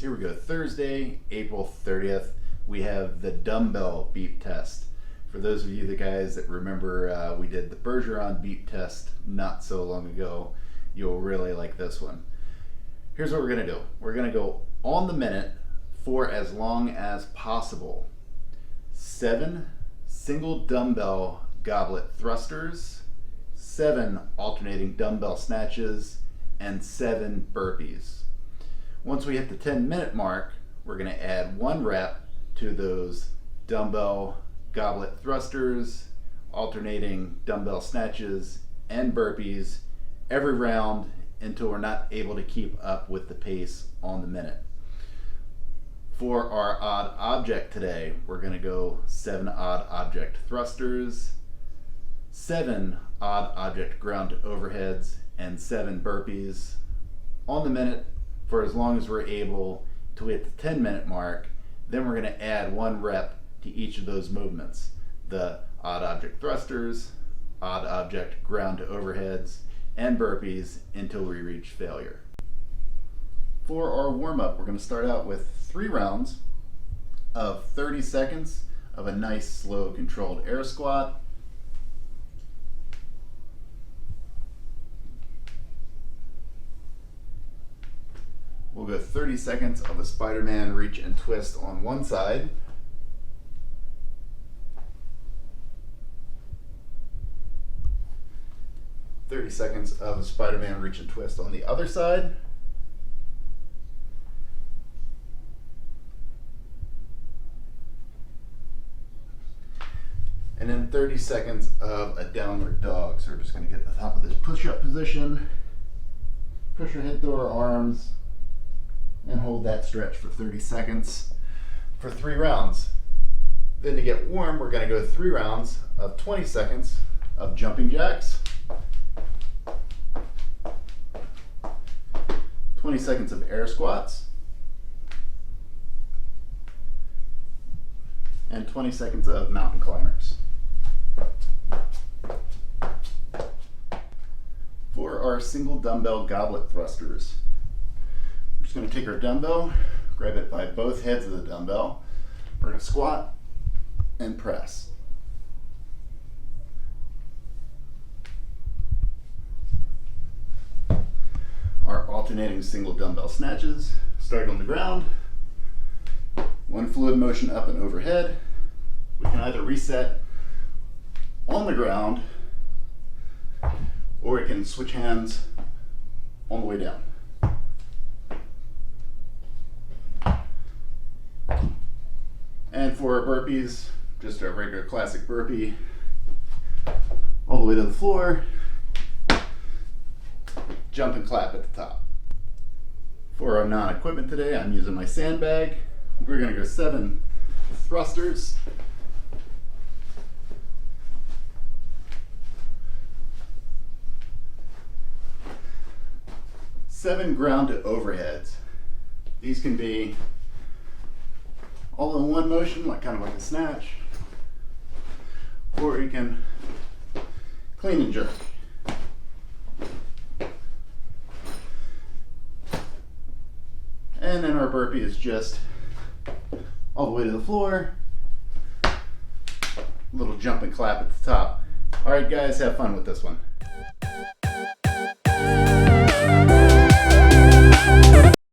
Here we go. Thursday, April 30th, we have the dumbbell beep test. For those of you the guys that remember we did the Bergeron beep test not so long ago, you'll really like this one. Here's what we're going to do. We're going to go on the minute for as long as possible. 7 single dumbbell goblet thrusters, 7 alternating dumbbell snatches, and 7 burpees. Once we hit the 10-minute mark, we're going to add 1 rep to those dumbbell goblet thrusters, alternating dumbbell snatches, and burpees every round until we're not able to keep up with the pace on the minute. For our odd object today, we're going to go 7 odd object thrusters, 7 odd object ground to overheads, and 7 burpees on the minute for as long as we're able to hit the 10-minute mark. Then we're going to add 1 rep to each of those movements. The odd object thrusters, odd object ground to overheads, and burpees until we reach failure. For our warm-up, we're going to start out with 3 rounds of 30 seconds of a nice, slow, controlled air squat. We'll go 30 seconds of a Spider-Man reach and twist on one side. "30 seconds of a Spider-Man reach and twist on the other side. And then 30 seconds of a downward dog. So we're just going to get to the top of this push-up position. Push your head through our arms and hold that stretch for 30 seconds for 3 rounds. Then to get warm, we're going to go 3 rounds of 20 seconds of jumping jacks, 20 seconds of air squats, and 20 seconds of mountain climbers. For our single dumbbell goblet thrusters, we're just going to take our dumbbell, grab it by both heads of the dumbbell. We're going to squat and press. Our alternating single dumbbell snatches start on the ground. 1 fluid motion up and overhead. We can either reset on the ground or we can switch hands on the way down. And for our burpees, just a regular classic burpee, all the way to the floor, jump and clap at the top. For our non-equipment today, I'm using my sandbag. We're going to go 7 thrusters, 7 ground to overheads. These can be all in one motion, kind of like a snatch, or you can clean and jerk. And then our burpee is just all the way to the floor, a little jump and clap at the top. All right, guys, have fun with this one.